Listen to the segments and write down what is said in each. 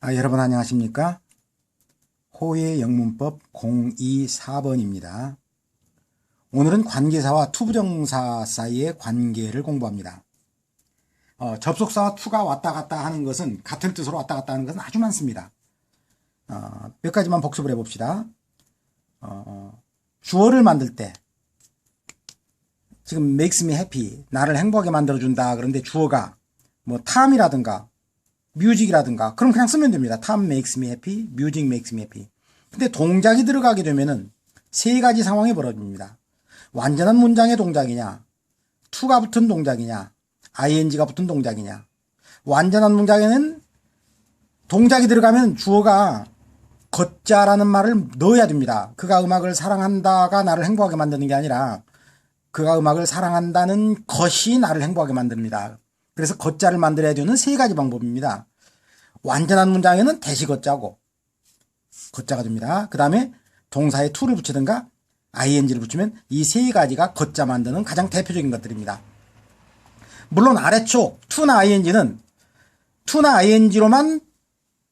여러분 안녕하십니까? 호의 영문법 024번입니다. 오늘은 관계사와 투부정사 사이의 관계를 공부합니다. 접속사와 투가 왔다 갔다 하는 것은 같은 뜻으로 왔다 갔다 하는 것은 아주 많습니다. 몇 가지만 복습을 해봅시다. 주어를 만들 때 지금 makes me happy, 나를 행복하게 만들어준다. 그런데 주어가 뭐 탐이라든가 뮤직이라든가 그럼 그냥 쓰면 됩니다. Tom makes me happy, music makes me happy. 근데 동작이 들어가게 되면은 세 가지 상황이 벌어집니다. 완전한 문장의 동작이냐, to가 붙은 동작이냐, ing가 붙은 동작이냐. 완전한 문장에는 동작이 들어가면 주어가 걷자라는 말을 넣어야 됩니다. 그가 음악을 사랑한다가 나를 행복하게 만드는 게 아니라 그가 음악을 사랑한다는 것이 나를 행복하게 만듭니다. 그래서 걷자를 만들어야 되는 세 가지 방법입니다. 완전한 문장에는 대시 걷자고 걷자가 됩니다. 그 다음에 동사에 to를 붙이든가 ing를 붙이면 이 세 가지가 걷자 만드는 가장 대표적인 것들입니다. 물론 아래쪽 to나 ing는 to나 ing로만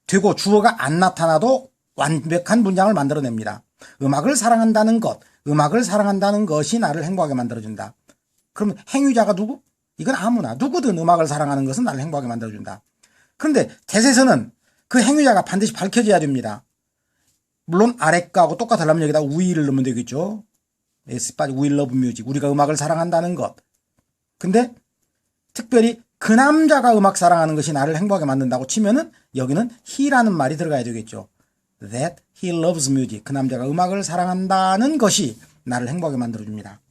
되고 주어가 안 나타나도 완벽한 문장을 만들어냅니다. 음악을 사랑한다는 것, 음악을 사랑한다는 것이 나를 행복하게 만들어준다. 그럼 행위자가 누구? 이건 아무나 누구든 음악을 사랑하는 것은 나를 행복하게 만들어준다. 그런데 대세에서는 그 행위자가 반드시 밝혀져야 됩니다. 물론 아래 거하고 똑같으려면 여기다 we를 넣으면 되겠죠. S 빠지 we love music, 우리가 음악을 사랑한다는 것. 근데 특별히 그 남자가 음악 사랑하는 것이 나를 행복하게 만든다고 치면은 여기는 he라는 말이 들어가야 되겠죠. That he loves music, 그 남자가 음악을 사랑한다는 것이 나를 행복하게 만들어줍니다.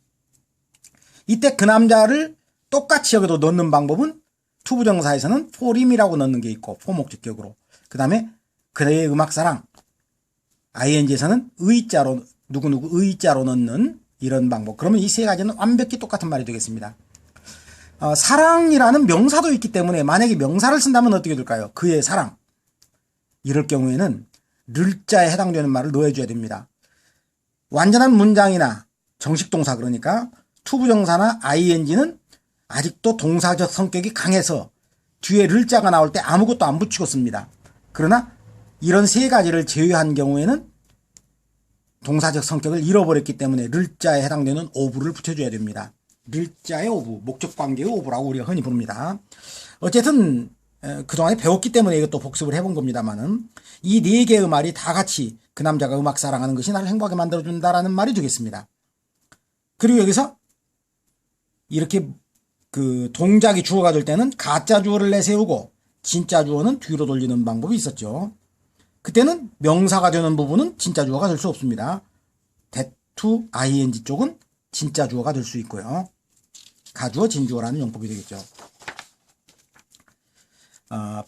이때 그 남자를 똑같이 여기도 넣는 방법은 투부정사에서는 for him이라고 넣는 게 있고 for 목적격으로, 그 다음에 그의 음악사랑, ing에서는 의자로 누구누구 의자로 넣는 이런 방법. 그러면 이 세 가지는 완벽히 똑같은 말이 되겠습니다. 사랑이라는 명사도 있기 때문에 만약에 명사를 쓴다면 어떻게 될까요? 그의 사랑. 이럴 경우에는 를자에 해당되는 말을 넣어줘야 됩니다. 완전한 문장이나 정식 동사, 그러니까 투부정사나 ing는 아직도 동사적 성격이 강해서 뒤에 를자가 나올 때 아무것도 안 붙이고 씁니다. 그러나 이런 세 가지를 제외한 경우에는 동사적 성격을 잃어버렸기 때문에 를자에 해당되는 오브를 붙여줘야 됩니다. 를자의 오브, 목적관계의 오브라고 우리가 흔히 부릅니다. 어쨌든 그동안에 배웠기 때문에 이것도 복습을 해본 겁니다만은 이 네 개의 말이 다 같이 그 남자가 음악 사랑하는 것이 나를 행복하게 만들어준다라는 말이 되겠습니다. 그리고 여기서 이렇게 그 동작이 주어가 될 때는 가짜 주어를 내세우고 진짜 주어는 뒤로 돌리는 방법이 있었죠. 그때는 명사가 되는 부분은 진짜 주어가 될 수 없습니다. that to ing 쪽은 진짜 주어가 될 수 있고요. 가주어 진주어라는 용법이 되겠죠.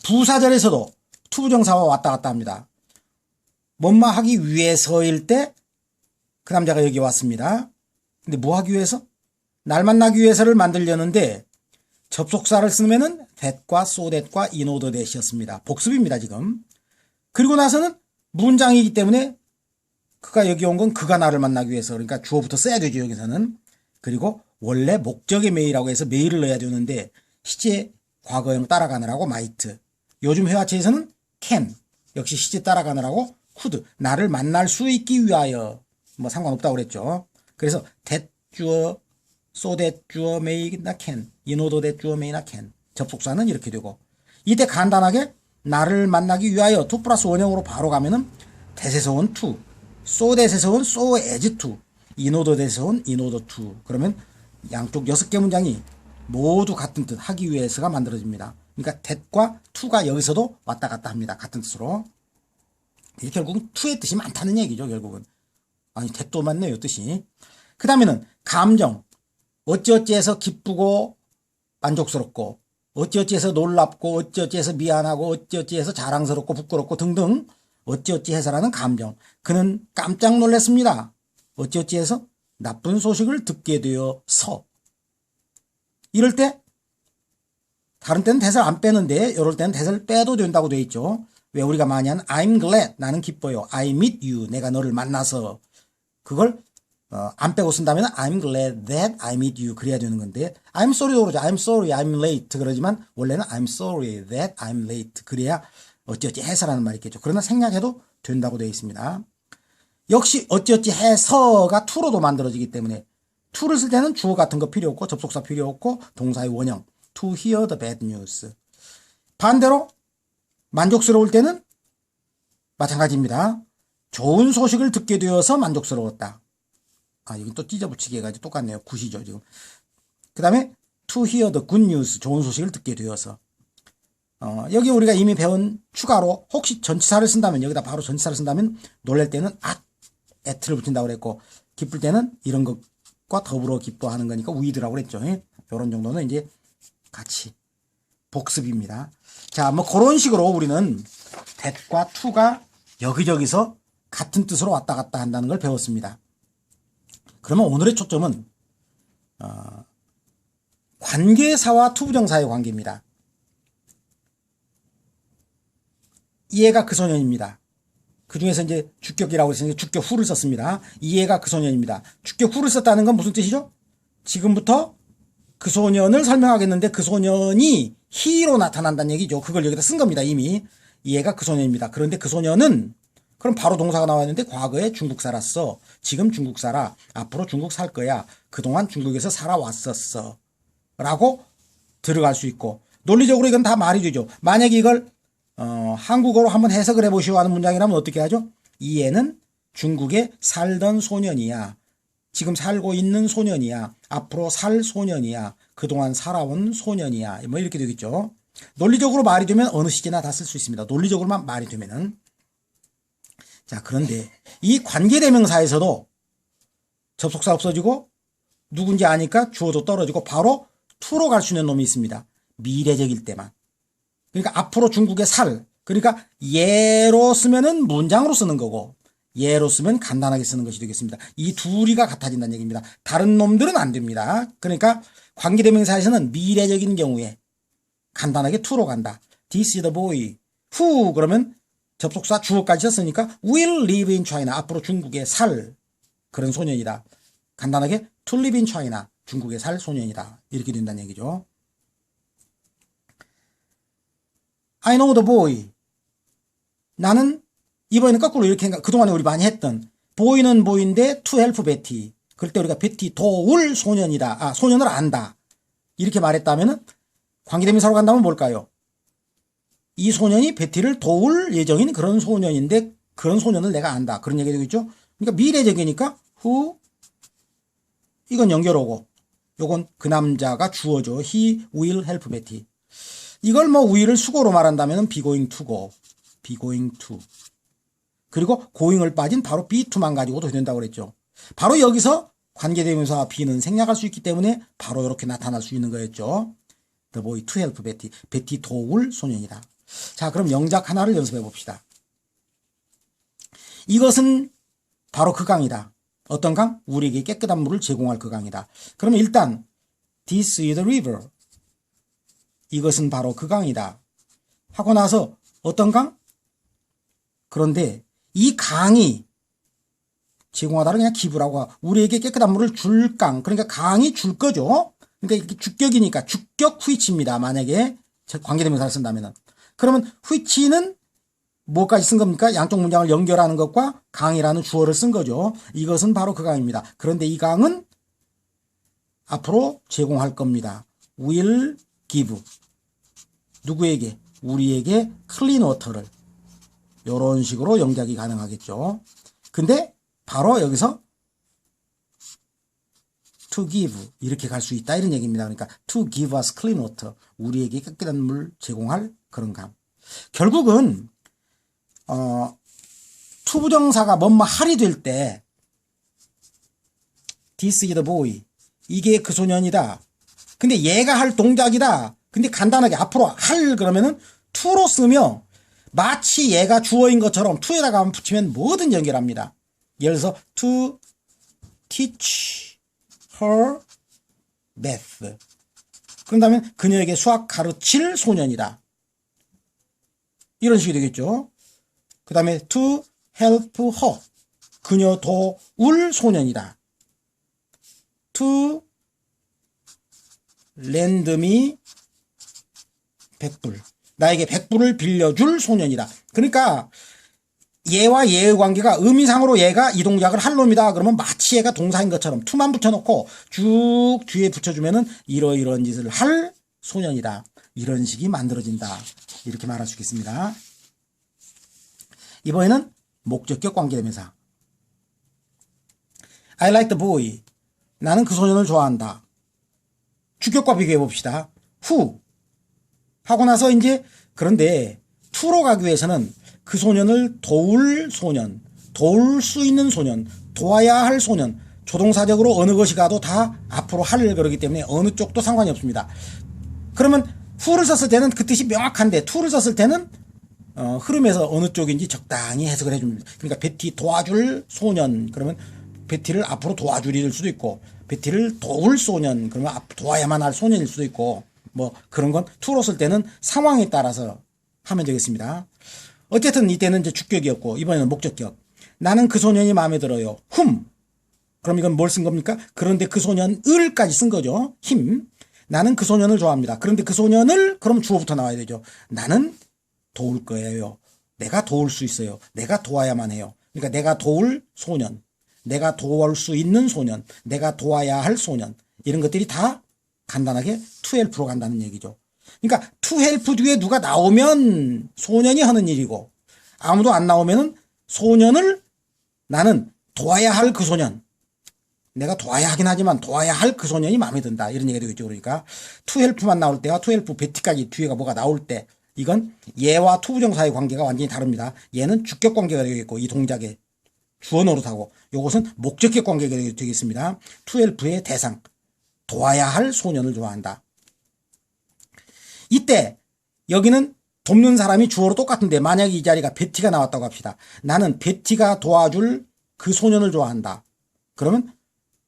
부사절에서도 투부정사와 왔다 갔다 합니다. 뭔마 하기 위해서일 때 그 남자가 여기 왔습니다. 근데 뭐 하기 위해서? 날 만나기 위해서를 만들려는데 접속사를 쓰면은 that과 so that과 in order that이었습니다. 복습입니다, 지금. 그리고 나서는 문장이기 때문에 그가 여기 온 건 그가 나를 만나기 위해서, 그러니까 주어부터 써야 되죠, 여기서는. 그리고 원래 목적의 메이라고 해서 메이를 넣어야 되는데 시제 과거형 따라가느라고 might. 요즘 회화체에서는 can. 역시 시제 따라가느라고 could. 나를 만날 수 있기 위하여. 뭐 상관없다고 그랬죠. 그래서 that 주어, so that 주어 may나 can, in order that 주어 may나 can. 접속사는 이렇게 되고, 이때 간단하게 나를 만나기 위하여 2 플러스 원형으로 바로 가면은 that에서 온 to, so that에서 온 so as to, in order that에서 온 in order to. 그러면 양쪽 6개 문장이 모두 같은 뜻, 하기 위해서가 만들어집니다. 그러니까 that과 to가 여기서도 왔다 갔다 합니다. 같은 뜻으로. 이게 결국은 to의 뜻이 많다는 얘기죠, 결국은. 아니, that도 맞네요, 뜻이. 그 다음에는 감정. 어찌어찌해서 기쁘고 만족스럽고, 어찌어찌해서 놀랍고, 어찌어찌해서 미안하고, 어찌어찌해서 자랑스럽고 부끄럽고 등등 어찌어찌해서라는 감정. 그는 깜짝 놀랐습니다. 어찌어찌해서 나쁜 소식을 듣게 되어서. 이럴 때 다른 때는 대사를 안 빼는데 이럴 때는 대사를 빼도 된다고 되어 있죠. 왜 우리가 많이 하는 I'm glad, 나는 기뻐요. I meet you, 내가 너를 만나서. 그걸 안 빼고 쓴다면 I'm glad that I meet you 그래야 되는 건데 I'm sorry도 그러죠. I'm sorry, I'm late 그러지만 원래는 I'm sorry that I'm late 그래야 어찌어찌 해서라는 말이 있겠죠. 그러나 생략해도 된다고 되어 있습니다. 역시 어찌어찌 해서가 to로도 만들어지기 때문에 to를 쓸 때는 주어 같은 거 필요 없고 접속사 필요 없고 동사의 원형 to hear the bad news. 반대로 만족스러울 때는 마찬가지입니다. 좋은 소식을 듣게 되어서 만족스러웠다. 여기 또 찢어붙이기 해가지고 똑같네요. 굿이죠 지금. 그 다음에 to hear the good news. 좋은 소식을 듣게 되어서. 여기 우리가 이미 배운 추가로 혹시 전치사를 쓴다면 여기다 바로 전치사를 쓴다면 놀랄 때는 at를 붙인다고 그랬고 기쁠 때는 이런 것과 더불어 기뻐하는 거니까 with라고 그랬죠. 이런 정도는 이제 같이 복습입니다. 자, 뭐 그런 식으로 우리는 that과 to가 여기저기서 같은 뜻으로 왔다 갔다 한다는 걸 배웠습니다. 그러면 오늘의 초점은 관계사와 투부정사의 관계입니다. 이 애가 그 소년입니다. 그 중에서 이제 주격이라고 했으니까 주격 후를 썼습니다. 이 애가 그 소년입니다. 주격 후를 썼다는 건 무슨 뜻이죠? 지금부터 그 소년을 설명하겠는데 그 소년이 he로 나타난다는 얘기죠. 그걸 여기다 쓴 겁니다. 이미. 이 애가 그 소년입니다. 그런데 그 소년은 그럼 바로 동사가 나왔는데 과거에 중국 살았어. 지금 중국 살아. 앞으로 중국 살 거야. 그동안 중국에서 살아왔었어. 라고 들어갈 수 있고 논리적으로 이건 다 말이 되죠. 만약에 이걸 한국어로 한번 해석을 해보시오 하는 문장이라면 어떻게 하죠? 이 애는 중국에 살던 소년이야. 지금 살고 있는 소년이야. 앞으로 살 소년이야. 그동안 살아온 소년이야. 뭐 이렇게 되겠죠. 논리적으로 말이 되면 어느 시제나 다 쓸 수 있습니다. 논리적으로만 말이 되면은. 자, 그런데 이 관계대명사에서도 접속사 없어지고 누군지 아니까 주어도 떨어지고 바로 to로 갈 수 있는 놈이 있습니다. 미래적일 때만. 그러니까 앞으로 중국에 살. 그러니까 예로 쓰면은 문장으로 쓰는 거고 예로 쓰면 간단하게 쓰는 것이 되겠습니다. 이 둘이가 같아진다는 얘기입니다. 다른 놈들은 안 됩니다. 그러니까 관계대명사에서는 미래적인 경우에 간단하게 to로 간다. This is the boy who 그러면 접속사 주어까지 썼으니까 will live in China. 앞으로 중국에 살 그런 소년이다. 간단하게 to live in China. 중국에 살 소년이다. 이렇게 된다는 얘기죠. I know the boy. 나는 이번에는 거꾸로 이렇게 그동안에 우리 많이 했던 boy는 boy인데 to help Betty. 그럴 때 우리가 베티 도울 소년이다. 소년을 안다. 이렇게 말했다면은 관계대명사로 간다면 뭘까요? 이 소년이 베티를 도울 예정인 그런 소년인데 그런 소년을 내가 안다. 그런 얘기가 되겠죠? 그러니까 미래적이니까 who 이건 연결어고 요건 그 남자가 주어죠. He will help Betty. 이걸 뭐 will을 수고로 말한다면 be going to고 be going to 그리고 going을 빠진 바로 be to만 가지고도 된다고 그랬죠. 바로 여기서 관계대명사 be는 생략할 수 있기 때문에 바로 이렇게 나타날 수 있는 거였죠. The boy to help Betty. 베티 도울 소년이다. 자, 그럼 영작 하나를 연습해 봅시다. 이것은 바로 그 강이다. 어떤 강? 우리에게 깨끗한 물을 제공할 그 강이다. 그러면 일단 This is the river. 이것은 바로 그 강이다. 하고 나서 어떤 강? 그런데 이 강이 제공하다를 그냥 기부라고 하고 우리에게 깨끗한 물을 줄 강. 그러니까 강이 줄 거죠. 그러니까 이게 주격이니까 주격 which입니다. 만약에 관계대명사를 쓴다면은. 그러면 which는 뭐까지 쓴 겁니까? 양쪽 문장을 연결하는 것과 강이라는 주어를 쓴 거죠. 이것은 바로 그 강입니다. 그런데 이 강은 앞으로 제공할 겁니다. will give. 누구에게? 우리에게 clean water를. 이런 식으로 영작이 가능하겠죠. 근데 바로 여기서 to give 이렇게 갈 수 있다 이런 얘기입니다. 그러니까 to give us clean water. 우리에게 깨끗한 물 제공할 그런 강. 결국은 투부정사가 뭐뭐 할이 될 때 This is the boy. 이게 그 소년이다. 근데 얘가 할 동작이다. 근데 간단하게 앞으로 할 그러면은 to로 쓰며 마치 얘가 주어인 것처럼 to에다가 붙이면 뭐든 연결합니다. 예를 들어서 to teach her math. 그런다면 그녀에게 수학 가르칠 소년이다. 이런 식이 되겠죠. 그 다음에 to help her. 그녀 도울 소년이다. to lend me 100불. 나에게 100불을 빌려줄 소년이다. 그러니까 얘와 얘의 관계가 의미상으로 얘가 이 동작을 할 놈이다. 그러면 마치 얘가 동사인 것처럼 투만 붙여놓고 쭉 뒤에 붙여주면은 이러이러한 짓을 할 소년이다. 이런 식이 만들어진다. 이렇게 말할 수 있겠습니다. 이번에는 목적격 관계대명사. I like the boy. 나는 그 소년을 좋아한다. 주격과 비교해 봅시다. who 하고 나서 이제 그런데 to로 가기 위해서는 그 소년을 도울 소년, 도울 수 있는 소년, 도와야 할 소년, 조동사적으로 어느 것이 가도 다 앞으로 할 그러기 때문에 어느 쪽도 상관이 없습니다. 그러면 who를 썼을 때는 그 뜻이 명확한데 to를 썼을 때는 흐름에서 어느 쪽인지 적당히 해석을 해줍니다. 그러니까 베티 도와줄 소년 그러면 베티를 앞으로 도와주리일 수도 있고 베티를 도울 소년 그러면 도와야만 할 소년일 수도 있고 뭐 그런 건 to로 쓸 때는 상황에 따라서 하면 되겠습니다. 어쨌든 이때는 이제 주격이었고 이번에는 목적격. 나는 그 소년이 마음에 들어요. whom. 그럼 이건 뭘 쓴 겁니까? 그런데 그 소년을까지 쓴 거죠. him. 나는 그 소년을 좋아합니다. 그런데 그 소년을 그럼 주어부터 나와야 되죠. 나는 도울 거예요. 내가 도울 수 있어요. 내가 도와야만 해요. 그러니까 내가 도울 소년, 내가 도울 수 있는 소년, 내가 도와야 할 소년 이런 것들이 다 간단하게 to help로 간다는 얘기죠. 그러니까 to help 뒤에 누가 나오면 소년이 하는 일이고 아무도 안 나오면은 소년을 나는 도와야 할 그 소년 내가 도와야 하긴 하지만 도와야 할 그 소년이 마음에 든다 이런 얘기가 되겠죠. 그러니까 to help만 나올 때와 to help 베티까지 뒤에가 뭐가 나올 때 이건 얘와 투부정사의 관계가 완전히 다릅니다. 얘는 주격 관계가 되겠고 이 동작의 주어 노릇하고 요것은 목적격 관계가 되겠습니다. to help의 대상 도와야 할 소년을 좋아한다. 이때 여기는 돕는 사람이 주어로 똑같은데 만약에 이 자리가 베티가 나왔다고 합시다. 나는 베티가 도와줄 그 소년을 좋아한다. 그러면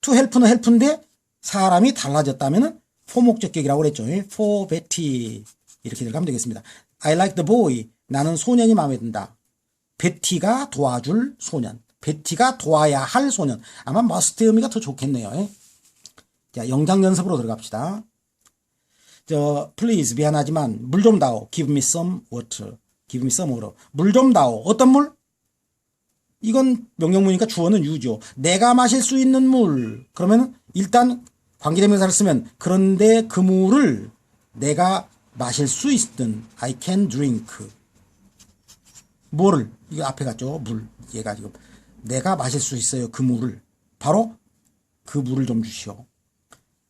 to help는 help인데 사람이 달라졌다면은 for 목적격이라고 그랬죠. for 베티 이렇게 들어가면 되겠습니다. I like the boy. 나는 소년이 마음에 든다. 베티가 도와줄 소년. 베티가 도와야 할 소년. 아마 must의 의미가 더 좋겠네요. 자, 영장 연습으로 들어갑시다. please 미안하지만 물 좀 다오. give me some water. give me some water. 물 좀 다오. 어떤 물? 이건 명령문이니까 주어는 you죠. 내가 마실 수 있는 물. 그러면 일단 관계대명사를 쓰면 그런데 그 물을 내가 마실 수 있든 I can drink. 뭐를? 이거 앞에 갔죠. 물. 얘가 지금 내가 마실 수 있어요. 그 물을. 바로 그 물을 좀 주시오.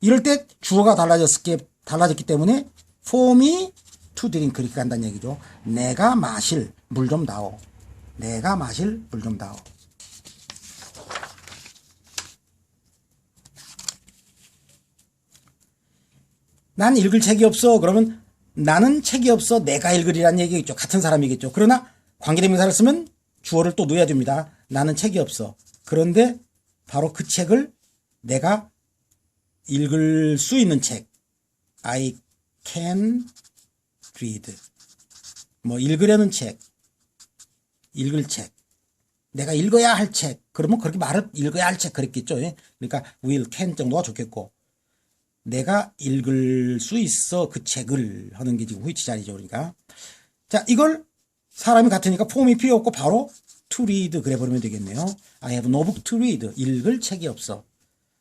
이럴 때 주어가 달라졌기 때문에 for me to drink 그렇게 간다는 얘기죠. 내가 마실 물 좀 다오. 내가 마실 물 좀 다오. 난 읽을 책이 없어. 그러면 나는 책이 없어. 내가 읽으리란 얘기겠죠. 같은 사람이겠죠. 그러나 관계대명사를 쓰면 주어를 또 넣어야 됩니다. 나는 책이 없어. 그런데 바로 그 책을 내가 읽을 수 있는 책. I can read. 뭐 읽으려는 책. 읽을 책. 내가 읽어야 할 책. 그러면 그렇게 말을 읽어야 할 책 그랬겠죠. 그러니까 will, can 정도가 좋겠고. 내가 읽을 수 있어 그 책을 하는 게 지금 which 자리죠. 그러니까. 자, 이걸 사람이 같으니까 폼이 필요 없고 바로 to read 그래 버리면 되겠네요. I have no book to read. 읽을 책이 없어.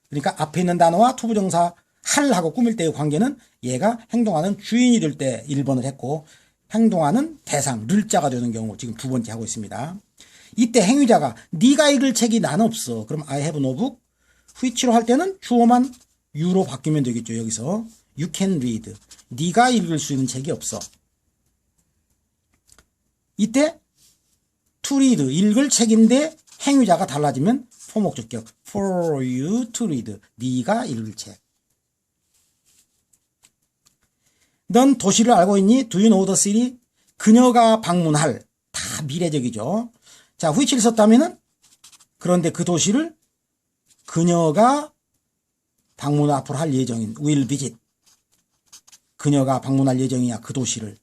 그러니까 앞에 있는 단어와 투부정사 할하고 꾸밀 때의 관계는 얘가 행동하는 주인이 될 때 1번을 했고 행동하는 대상, 를자가 되는 경우 지금 두 번째 하고 있습니다. 이때 행위자가 네가 읽을 책이 난 없어. 그럼 I have no book. which로 할 때는 주어만 you로 바뀌면 되겠죠. 여기서 you can read. 네가 읽을 수 있는 책이 없어. 이때 to read, 읽을 책인데 행위자가 달라지면 for 목적격 for you to read. 네가 읽을 책. 넌 도시를 알고 있니? Do you know the city? 그녀가 방문할. 다 미래적이죠. 자, which를 썼다면은 그런데 그 도시를 그녀가 방문 앞으로 할 예정인 will visit. 그녀가 방문할 예정이야. 그 도시를.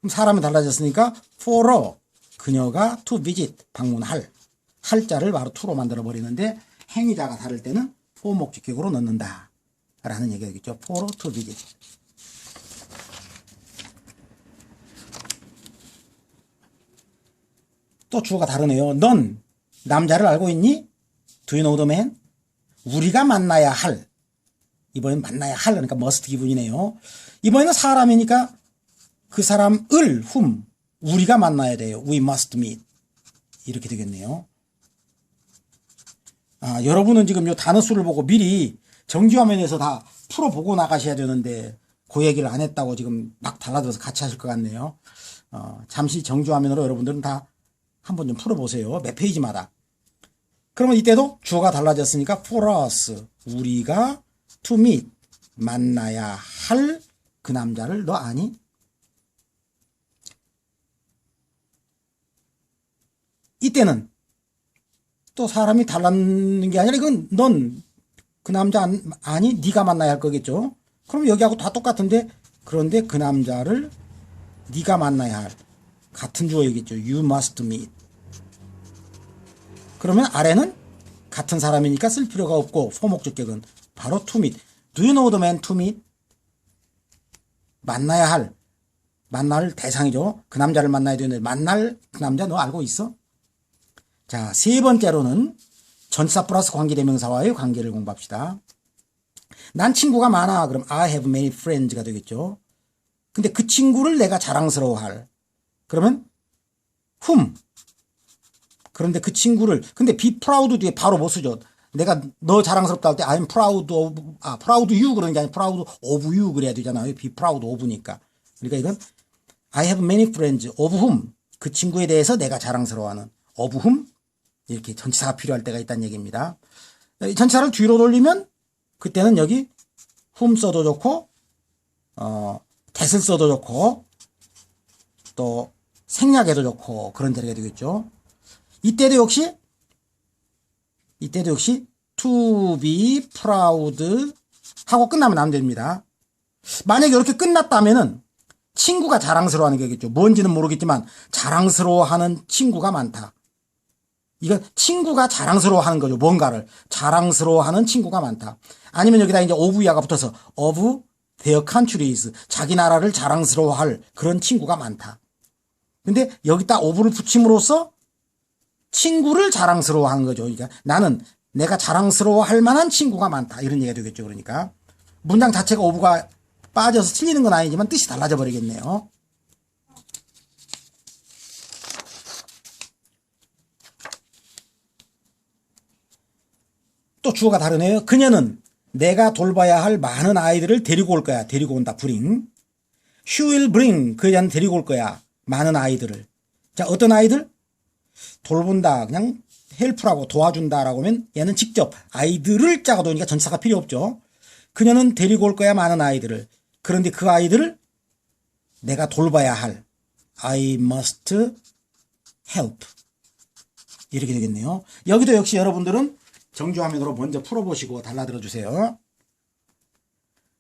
그럼 사람이 달라졌으니까 for 그녀가 to visit 방문할. 할자를 바로 to로 만들어 버리는데 행위자가 다를 때는 for 목적격으로 넣는다. 라는 얘기가 되겠죠. for to visit. 또 주어가 다르네요. 넌 남자를 알고 있니? Do you know the man? 우리가 만나야 할. 이번엔 만나야 할, 그러니까 must 기분이네요. 이번에는 사람이니까 그 사람을, whom, 우리가 만나야 돼요. We must meet. 이렇게 되겠네요. 여러분은 지금 요 단어 수를 보고 미리 정지화면에서 다 풀어보고 나가셔야 되는데, 그 얘기를 안 했다고 지금 막 달라들어서 같이 하실 것 같네요. 잠시 정지화면으로 여러분들은 다 한번 좀 풀어보세요. 몇 페이지마다. 그러면 이때도 주어가 달라졌으니까 for us, 우리가 to meet, 만나야 할 그 남자를 너 아니? 이때는 또 사람이 달라는 게 아니라 이건 넌 그 남자 아니? 네가 만나야 할 거겠죠. 그럼 여기하고 다 똑같은데, 그런데 그 남자를 네가 만나야 할 같은 주어이겠죠. You must meet. 그러면 아래는 같은 사람이니까 쓸 필요가 없고 포목적격은 바로 to meet. Do you know the man to meet? 만날 대상이죠. 그 남자를 만나야 되는데 만날 그 남자 너 알고 있어? 자, 세 번째로는 전치사 플러스 관계대명사와의 관계를 공부합시다. 난 친구가 많아. 그럼 I have many friends가 되겠죠. 근데 그 친구를 내가 자랑스러워할. 그러면 whom. 그런데 그 친구를, 근데 be proud 뒤에 바로 못 쓰죠. 내가 너 자랑스럽다 할 때 I'm proud of, proud you 그러는 게 아니라 proud of you 그래야 되잖아요. be proud of니까. 그러니까 이건 I have many friends of whom. 그 친구에 대해서 내가 자랑스러워하는 of whom. 이렇게 전치사가 필요할 때가 있다는 얘기입니다. 전치사를 뒤로 돌리면 그때는 여기 whom 써도 좋고 that을 써도 좋고 또 생략해도 좋고 그런 자리가 되겠죠. 이때도 역시 to be proud 하고 끝나면 안 됩니다. 만약에 이렇게 끝났다면은 친구가 자랑스러워하는 거겠죠. 뭔지는 모르겠지만 자랑스러워하는 친구가 많다. 이건 친구가 자랑스러워하는 거죠. 뭔가를 자랑스러워하는 친구가 많다. 아니면 여기다 이제 of야가 붙어서 of their countries, 자기 나라를 자랑스러워할 그런 친구가 많다. 근데 여기다 of를 붙임으로써 친구를 자랑스러워하는 거죠. 그러니까 나는 내가 자랑스러워할 만한 친구가 많다. 이런 얘기가 되겠죠. 그러니까 문장 자체가 of가 빠져서 틀리는 건 아니지만 뜻이 달라져 버리겠네요. 또 주어가 다르네요. 그녀는 내가 돌봐야 할 많은 아이들을 데리고 올 거야. 데리고 온다. bring. She will bring. 그녀는 데리고 올 거야. 많은 아이들을. 자, 어떤 아이들? 돌본다. 그냥 help라고 도와준다라고 하면 얘는 직접 아이들을 짜고 도니까 전치사가 필요 없죠. 그녀는 데리고 올 거야. 많은 아이들을. 그런데 그 아이들을 내가 돌봐야 할. I must help. 이렇게 되겠네요. 여기도 역시 여러분들은 정주화면으로 먼저 풀어보시고 달라들어 주세요.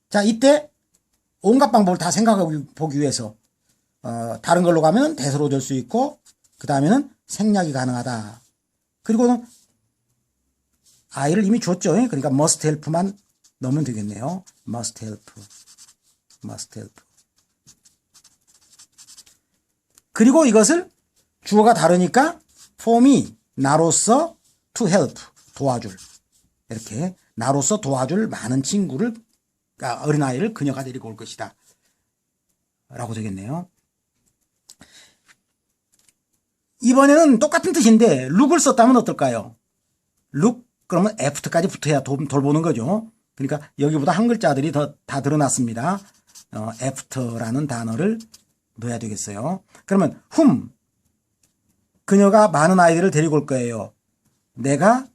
자, 이때 온갖 방법을 다 생각해 보기 위해서 다른 걸로 가면 대서로 될 수 있고 그 다음에는 생략이 가능하다. 그리고는 I를 이미 줬죠. 그러니까 must help만 넣으면 되겠네요. must help. 그리고 이것을 주어가 다르니까 for me, 나로서 to help. 도와줄. 이렇게 나로서 도와줄 많은 친구를 어린아이를 그녀가 데리고 올 것이다 라고 되겠네요. 이번에는 똑같은 뜻인데 look을 썼다면 어떨까요? look 그러면 after까지 붙어야 돌보는 거죠. 그러니까 여기보다 한 글자들이 다 드러났습니다. after라는 단어를 넣어야 되겠어요. 그러면 whom 그녀가 많은 아이들을 데리고 올 거예요. 내가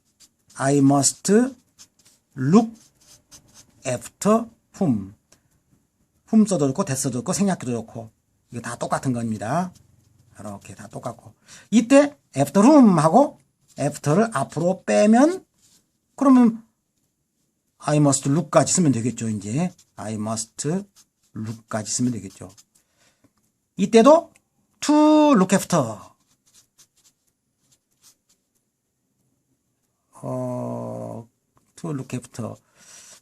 I must look after whom. whom 써도 좋고 that 써도 좋고 생략해도 좋고 이거 다 똑같은 겁니다. 이렇게 다 똑같고 이때 after whom 하고 after를 앞으로 빼면 그러면 I must look까지 쓰면 되겠죠. 이제 I must look까지 쓰면 되겠죠. 이때도 to look after to look after.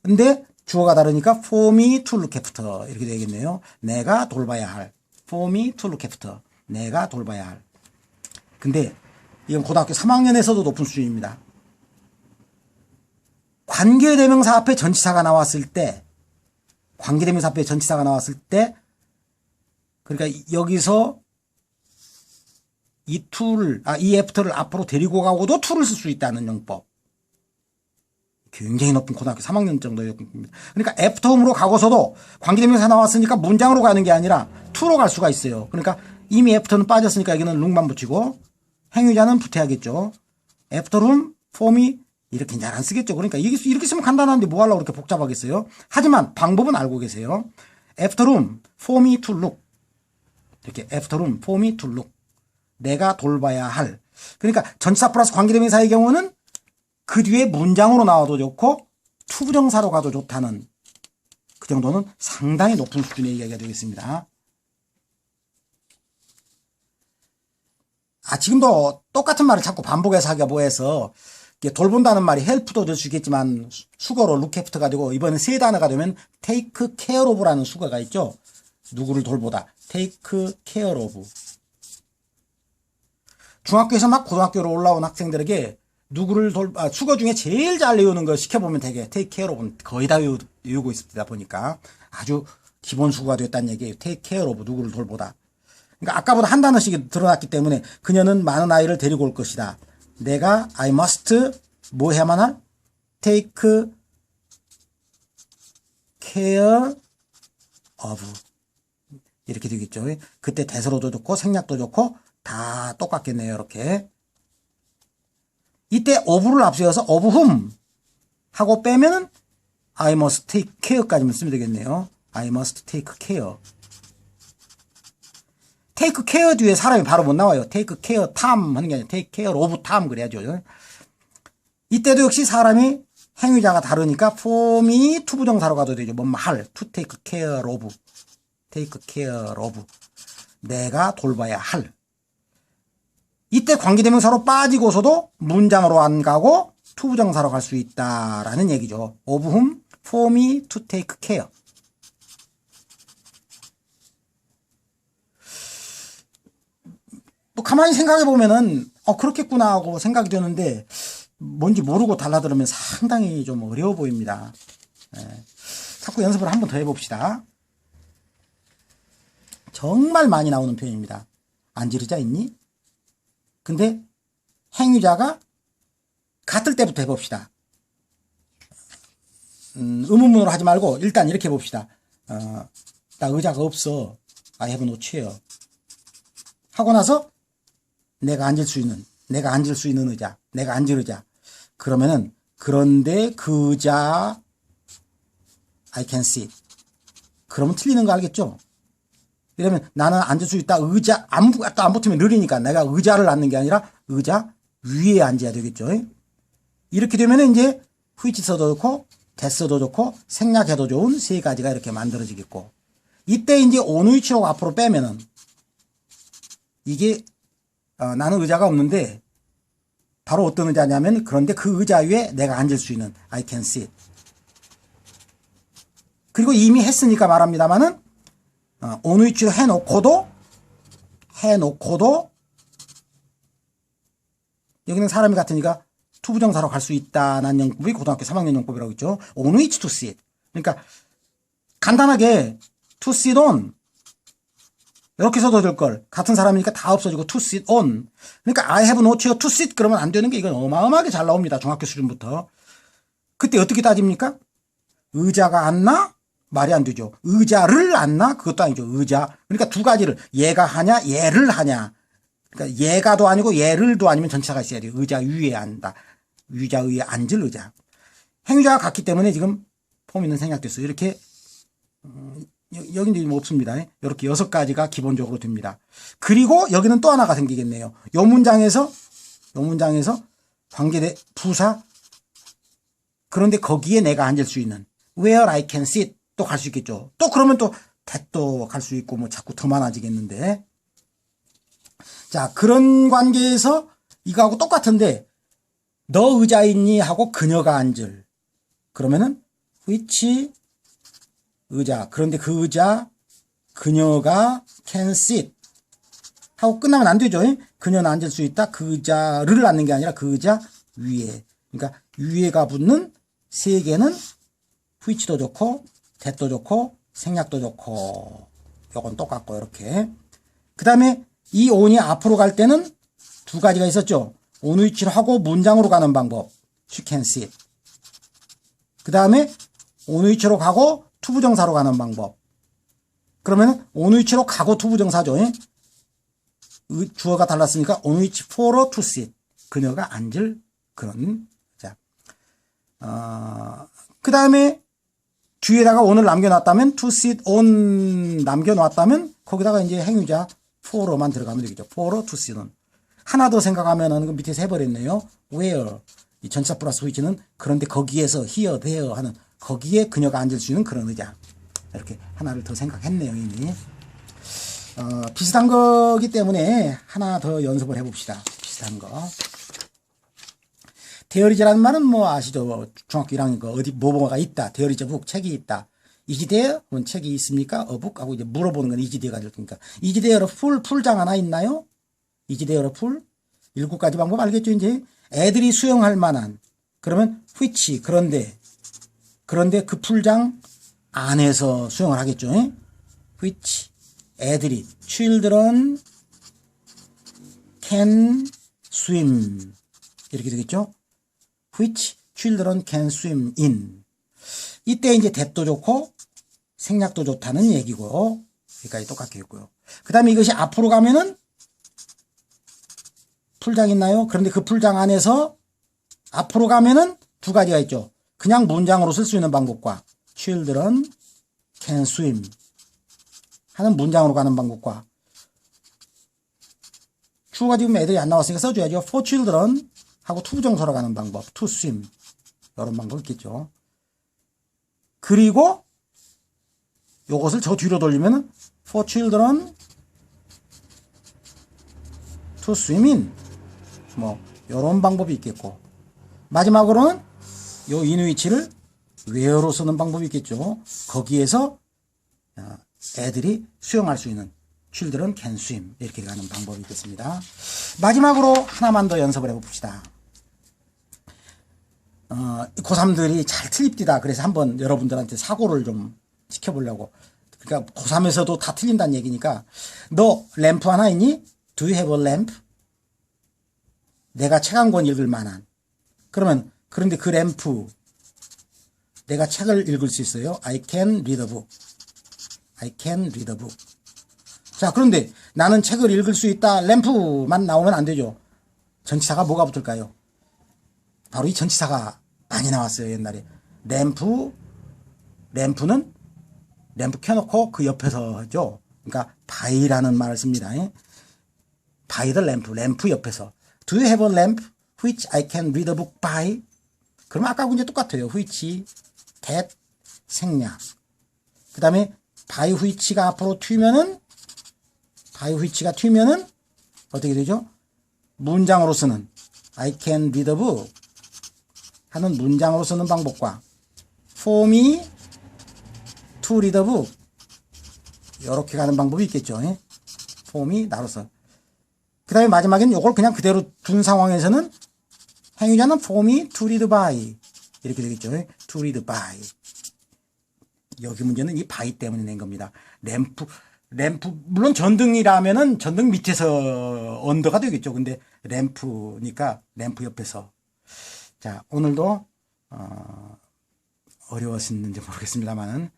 근데 주어가 다르니까 for me to look after 이렇게 되겠네요. 내가 돌봐야 할. for me to look after. 내가 돌봐야 할. 근데 이건 고등학교 3학년에서도 높은 수준입니다. 관계대명사 앞에 전치사가 나왔을 때, 관계대명사 앞에 전치사가 나왔을 때, 그러니까 여기서 이 애프터를 앞으로 데리고 가고도 to를 쓸 수 있다는 용법. 굉장히 높은 고등학교 3학년 정도의 용법입니다. 그러니까 애프터 홈으로 가고서도 관계대명사 나왔으니까 문장으로 가는 게 아니라 to로 갈 수가 있어요. 그러니까 이미 애프터는 빠졌으니까 여기는 룩만 붙이고 행위자는 붙여야겠죠. 애프터 룸, 폼이 이렇게 잘 안 쓰겠죠. 그러니까 이렇게 쓰면 간단한데 뭐 하려고 그렇게 복잡하겠어요. 하지만 방법은 알고 계세요. 애프터 룸, 폼이 to look. 이렇게 애프터 룸, 폼이 to look. 내가 돌봐야 할. 그러니까 전치사 플러스 관계대명사의 경우는 그 뒤에 문장으로 나와도 좋고 투부정사로 가도 좋다는 그 정도는 상당히 높은 수준의 이야기가 되겠습니다. 지금도 똑같은 말을 자꾸 반복해서 하기가 뭐해서 돌본다는 말이 헬프도 될 수 있겠지만 수거로 룩해프트가 되고 이번엔 세 단어가 되면 take care of라는 수거가 있죠. 누구를 돌보다. take care of. 중학교에서 막 고등학교로 올라온 학생들에게 누구를 수거 중에 제일 잘 외우는 거 시켜보면 되게 take care of는 거의 다 외우고 있다 보니까 아주 기본 수거가 됐다는 얘기예요. take care of, 누구를 돌보다. 그러니까 아까보다 한 단어씩 드러났기 때문에 그녀는 많은 아이를 데리고 올 것이다. 내가 I must 뭐 해야만 할? take care of. 이렇게 되겠죠. 그때 대서로도 좋고 생략도 좋고 다 똑같겠네요. 이렇게. 이때 of를 앞세워서 of whom 하고 빼면은 I must take care까지만 쓰면 되겠네요. I must take care. take care 뒤에 사람이 바로 못 나와요. take care Tom 하는 게 아니라 take care of Tom 그래야죠. 이때도 역시 사람이 행위자가 다르니까 form이 투부정사로 가도 되죠. 뭐뭐 할, to take care of, take care of. 내가 돌봐야 할. 이때 관계대명사로 빠지고서도 문장으로 안 가고 투부정사로 갈 수 있다라는 얘기죠. of whom, form이 to take care. 또 가만히 생각해 보면은 그렇겠구나 하고 생각이 되는데 뭔지 모르고 달라들으면 상당히 좀 어려워 보입니다. 자꾸 연습을 한 번 더 해봅시다. 정말 많이 나오는 표현입니다. 안지르자 있니? 근데 행위자가 같을 때부터 해봅시다. 의문문으로 하지 말고 일단 이렇게 해봅시다. 나 의자가 없어. I have no chair. 하고 나서 내가 앉을 수 있는 의자, 내가 앉을 의자. 그러면은 그런데 그 의자 I can sit. 그러면 틀리는 거 알겠죠? 이러면 나는 앉을 수 있다. 의자 아무것도 안 붙으면 느리니까 내가 의자를 앉는 게 아니라 의자 위에 앉아야 되겠죠. 이렇게 되면 이제 which 써도 좋고 that 써도 좋고 생략해도 좋은 세 가지가 이렇게 만들어지겠고, 이때 이제 on which로 앞으로 빼면은 이게 나는 의자가 없는데 바로 어떤 의자냐면 그런데 그 의자 위에 내가 앉을 수 있는 I can sit. 그리고 이미 했으니까 말합니다만은 on which로 해놓고도 여기는 사람이 같으니까 투부정사로 갈 수 있다는 용법이 고등학교 3학년 용법이라고 있죠. on which to sit. 그러니까 간단하게 to sit on 이렇게 써도 될 걸. 같은 사람이니까 다 없어지고 to sit on. 그러니까 I have no chair to sit 그러면 안 되는 게 이건 어마어마하게 잘 나옵니다. 중학교 수준부터. 그때 어떻게 따집니까? 의자가 앉나? 말이 안 되죠. 의자를 앉나? 그것도 아니죠. 의자. 그러니까 두 가지를 얘가 하냐 얘를 하냐. 그러니까 얘가도 아니고 얘를도 아니면 전치사가 있어야 돼요. 의자 위에 앉다. 의자 위에 앉을 의자. 행위자가 같기 때문에 지금 폼이는 생략됐어요. 이렇게 여기는 뭐 없습니다. 이렇게 6가지가 기본적으로 됩니다. 그리고 여기는 또 하나가 생기겠네요. 요 문장에서 관계대 부사 그런데 거기에 내가 앉을 수 있는 where I can sit 또 갈 수 있겠죠. 또 그러면 또 that도 갈 수 있고 뭐 자꾸 더 많아지겠는데. 자, 그런 관계에서 이거하고 똑같은데 너 의자 있니 하고 그녀가 앉을. 그러면은 which 의자. 그런데 그 의자 그녀가 can sit 하고 끝나면 안 되죠. 그녀는 앉을 수 있다. 그 의자를 앉는 게 아니라 그 의자 위에. 그러니까 위에가 붙는 세 개는 which도 좋고 that도 좋고 생략도 좋고 요건 똑같고 이렇게. 그 다음에 이 on이 앞으로 갈 때는 두 가지가 있었죠. on which로 하고 문장으로 가는 방법. she can sit. 그 다음에 on which로 가고 투부정사로 가는 방법. 그러면 on which로 가고 투부정사죠. 주어가 달랐으니까 on which for her to sit. 그녀가 앉을 그런. 자, 그 다음에 뒤에다가 on을 남겨놨다면 to sit on 남겨놨다면 거기다가 이제 행위자 for her만 들어가면 되겠죠. for her to sit은. 하나 더 생각하면은 그 밑에서 해버렸네요. where. 이 전치사 플러스 which는 그런데 거기에서 here, there 하는 거기에 그녀가 앉을 수 있는 그런 의자. 이렇게 하나를 더 생각했네요, 이미. 비슷한 거기 때문에 하나 더 연습을 해봅시다. 비슷한 거. 데어리즈라는 말은 뭐 아시죠? 중학교 1학년 거 어디 뭐가 있다. 데어리즈 북 책이 있다. 이지데어? 그럼 책이 있습니까? 북 하고 이제 물어보는 건 이지데어가 될 테니까. 이지데어로 풀장 하나 있나요? 이지데어로 풀? 7가지 방법 알겠죠? 이제 애들이 수영할 만한. 그러면 which 그런데 그 풀장 안에서 수영을 하겠죠? which 애들이 children can swim 이렇게 되겠죠? which children can swim in. 이때 이제 that도 좋고 생략도 좋다는 얘기고 여기까지 똑같겠고요. 그 다음에 이것이 앞으로 가면은 풀장 있나요? 그런데 그 풀장 안에서 앞으로 가면은 두 가지가 있죠. 그냥 문장으로 쓸 수 있는 방법과 children can swim 하는 문장으로 가는 방법과 주어가 지금 애들이 안 나왔으니까 써줘야죠. for children 하고 투부정사로 가는 방법 to swim 이런 방법 있겠죠. 그리고 요것을 저 뒤로 돌리면 for children to swim in 뭐 요런 방법이 있겠고 마지막으로는 요 in which를 where로 쓰는 방법이 있겠죠. 거기에서 애들이 수영할 수 있는 children can swim 이렇게 가는 방법이 있겠습니다. 마지막으로 하나만 더 연습을 해봅시다. 고3들이 잘 틀립디다. 그래서 한번 여러분들한테 사고를 좀 시켜보려고. 그러니까 고3에서도 다 틀린다는 얘기니까 너 램프 하나 있니? Do you have a lamp? 내가 책 한 권 읽을 만한. 그러면 그런데 그 램프 내가 책을 읽을 수 있어요? I can read a book. I can read a book. 자, 그런데 나는 책을 읽을 수 있다. 램프만 나오면 안 되죠. 전치사가 뭐가 붙을까요? 바로 이 전치사가 많이 나왔어요, 옛날에. 램프는 램프 켜놓고 그 옆에서 하죠. 그러니까 by라는 말을 씁니다. by the lamp, 램프 옆에서. Do you have a lamp which I can read a book by? 그러면 아까하고 이제 똑같아요. which, that, 생략. 그 다음에 by which가 앞으로 튀면은 어떻게 되죠? 문장으로 쓰는 I can read a book 하는 문장으로 쓰는 방법과 for me to read a book 이렇게 가는 방법이 있겠죠. for me 나로서. 그 다음에 마지막에는 이걸 그냥 그대로 둔 상황에서는 행위자는 for me to read by 이렇게 되겠죠. to read by. 여기 문제는 이 by 때문에 낸 겁니다. 램프 물론 전등이라면은 전등 밑에서 언더가 되겠죠. 근데 램프니까 램프 옆에서. 자, 오늘도 어려웠는지 모르겠습니다만은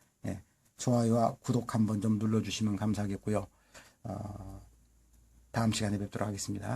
좋아요와 구독 한번 좀 눌러주시면 감사하겠고요. 다음 시간에 뵙도록 하겠습니다.